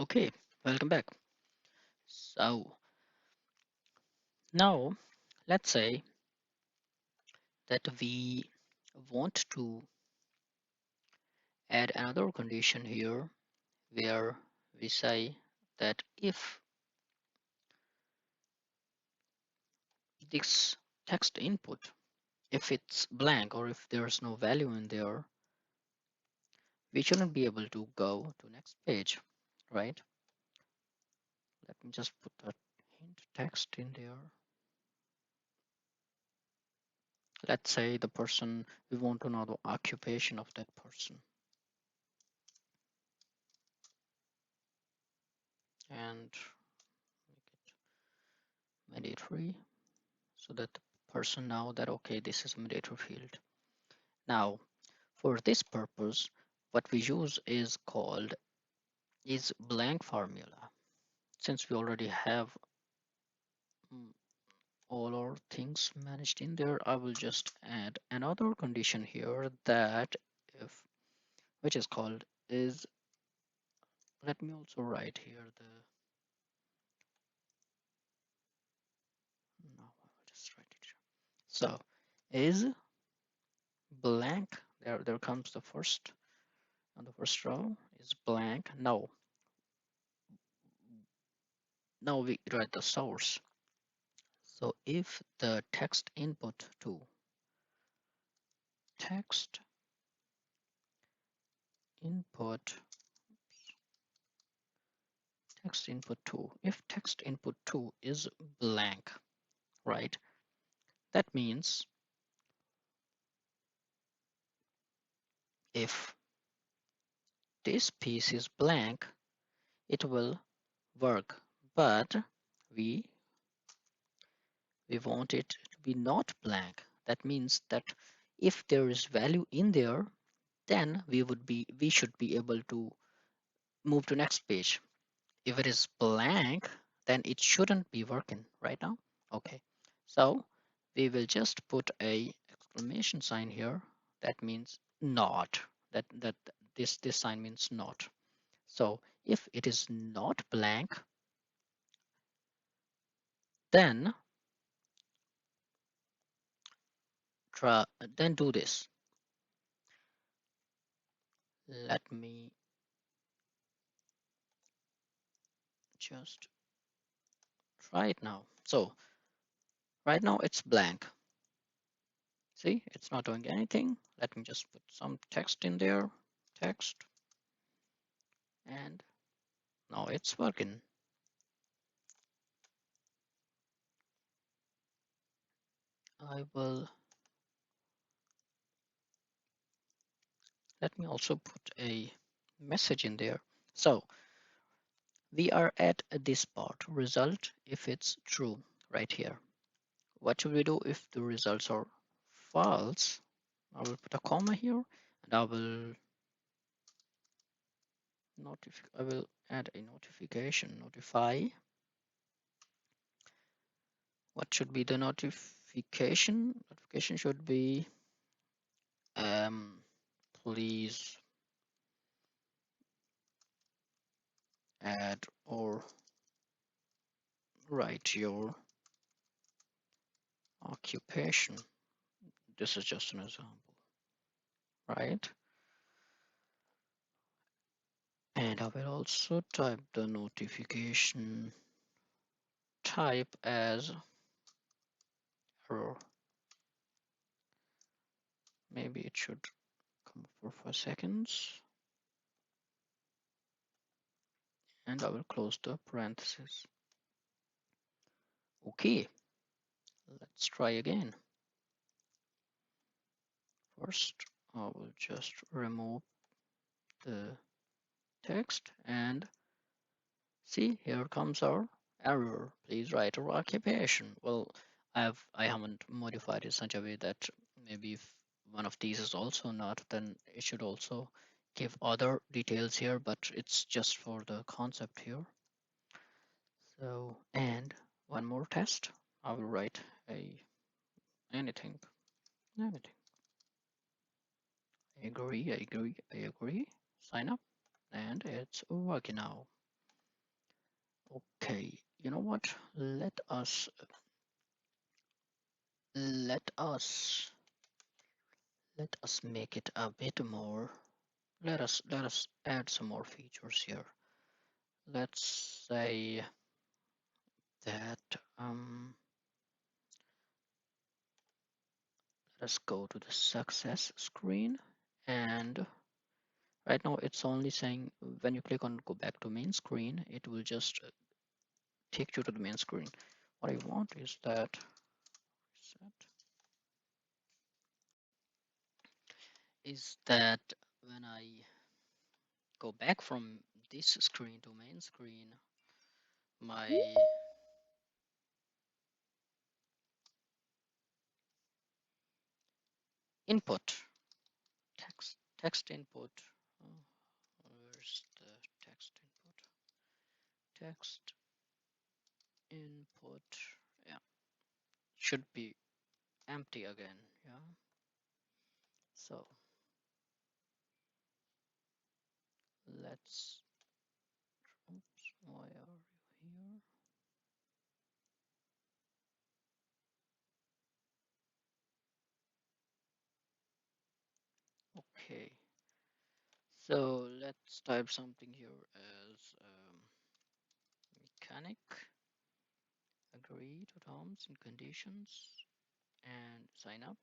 Okay, welcome back. So now let's say that we want to add another condition here where we say that if this text input, if it's blank or if there's no value in there, we shouldn't be able to go to next page, right? Let me just put that hint text in there. Let's say the person, we want to know the occupation of that person. And make it mandatory so that the person know that okay, this is a mandatory field. Now for this purpose, what we use is called IsBlank formula. Since we already have mm, all our things managed in there, I will just add another condition here that if which is called is, let me also write here the, no, I will just write it here. So is blank, there comes the first on the first row is blank. Now we write the source. So if the text input to text input text input 2, if text input 2 is blank, right, that means if this piece is blank it will work, but we we want it to be not blank. That means that if there is value in there, then we should be able to move to next page. If it is blank, then it shouldn't be working right now. Okay, so we will just put a exclamation sign here. That means not. That this sign means not. So if it is not blank, then try then do this. Let me just try it now. So right now it's blank. See, it's not doing anything. Let me just put some text in there. Text, and now it's working. I will, let me also put a message in there. So we are at this part, result if it's true right here. What should we do if the results are false? I will put a comma here and I will add a notification, notify. What should be the notification? Notification should be please add or write your occupation. This is just an example, right? And I will also type the notification type as error. Maybe it should come for 5 seconds. And I will close the parenthesis. Okay, let's try again. First, I will just remove the text and see, here comes our error. Please write our occupation. Well, I haven't modified it in such a way that maybe if one of these is also not, then it should also give other details here, but it's just for the concept here. So, and one more test. I will write anything. Anything. I agree. Sign up, and it's working now. Okay, you know what? Let us let us make it a bit more. Let us add some more features here. Let's say that let's go to the success screen, and right now it's only saying when you click on go back to main screen, it will just take you to the main screen. What I want is that when I go back from this screen to main screen, my input text input. Where's the text input? Text input, yeah, should be empty again. Yeah, so let's oops, why are you here? Okay, so let's type something here as mechanic agree to terms and conditions and sign up.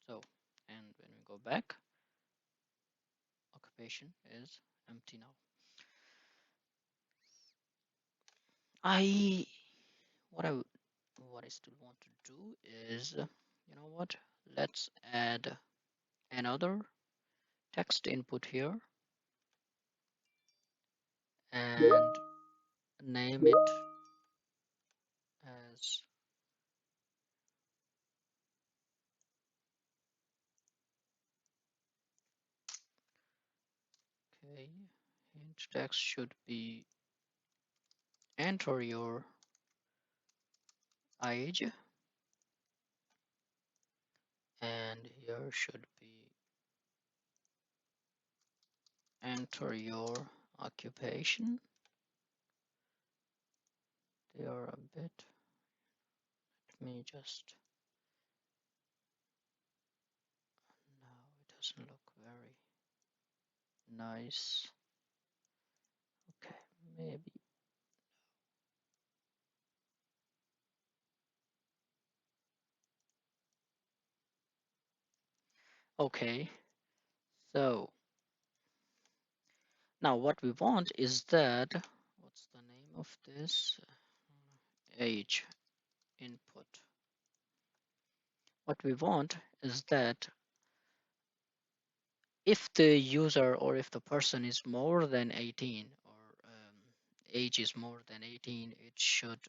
So, and when we go back, occupation is empty now. I what I what I still want to do is, you know what? Let's add another text input here and name it as okay. Hint text should be enter your age, and here should be enter your occupation. They are a bit. Let me just. No, it doesn't look very nice. Okay, maybe. Okay, so now what we want is that, what's the name of this? Age input. What we want is that if the user or if the person is more than 18 or age is more than 18, it should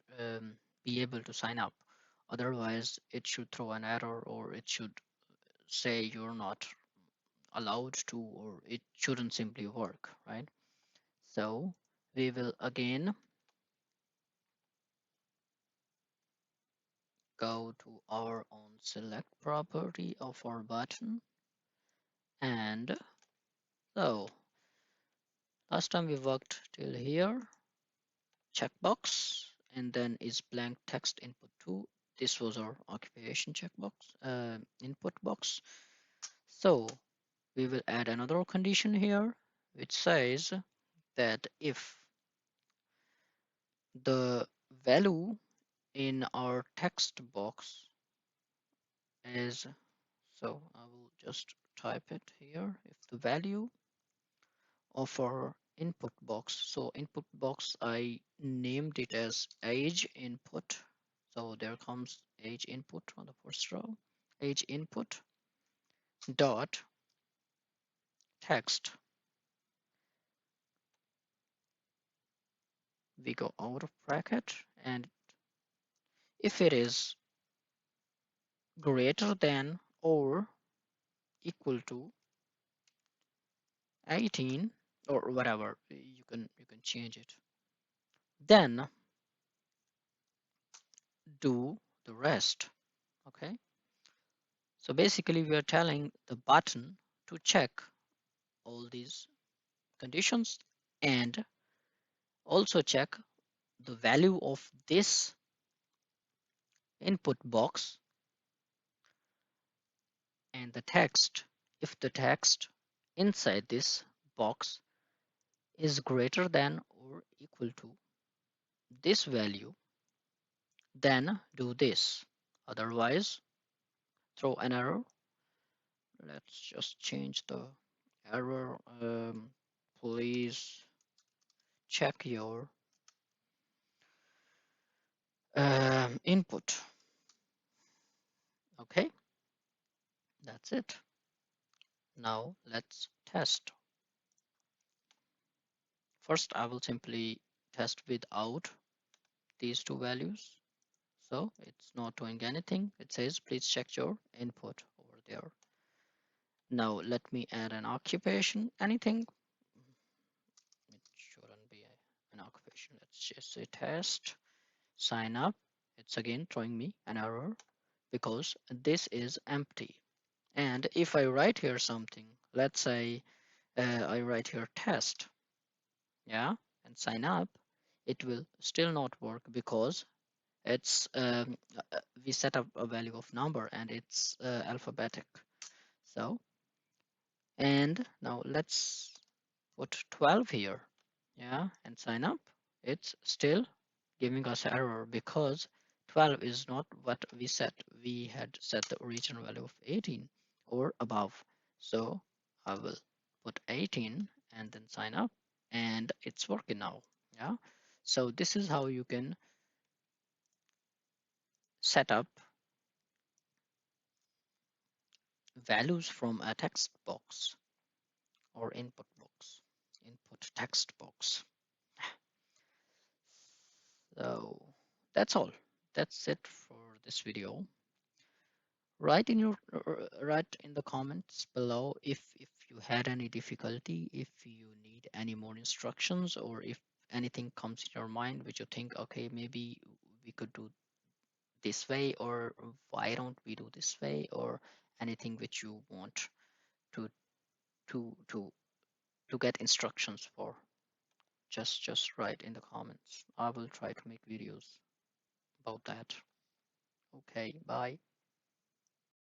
be able to sign up. Otherwise, it should throw an error or it should say you're not allowed to, or it shouldn't simply work, right? So we will again go to our own select property of our button, and so last time we worked till here, checkbox, and then is blank text input 2. This was our occupation checkbox input box. So we will add another condition here which says that if the value in our text box is, so I will just type it here, if the value of our input box, so input box I named it as age input, so there comes age input on the first row, age input dot text, we go out of bracket, and if it is greater than or equal to 18 or whatever, you can change it, then do the rest. Okay, so basically we are telling the button to check all these conditions and also check the value of this input box and the text, if the text inside this box is greater than or equal to this value, then do this. Otherwise, throw an error. Let's just change the error. Please check your input. Okay, that's it. Now let's test. First, I will simply test without these two values. So it's not doing anything. It says, please check your input over there. Now let me add an occupation, anything. It shouldn't be an occupation. Let's just say test, sign up. It's again throwing me an error because this is empty. And if I write here something, let's say I write here test, yeah, and sign up, it will still not work because it's we set up a value of number and it's alphabetic. So, and now let's put 12 here, yeah, and sign up. It's still giving us error because 12 is not what we set. We had set the original value of 18 or above. So I will put 18 and then sign up, and it's working now. Yeah. So this is how you can set up values from a text box or input box, input text box. So that's all. That's it for this video. Write in the comments below if you had any difficulty, if you need any more instructions, or if anything comes in your mind which you think, okay, maybe we could do this way, or why don't we do this way, or anything which you want to to to to get instructions for. Just write in the comments. I will try to make videos about that. Okay, bye.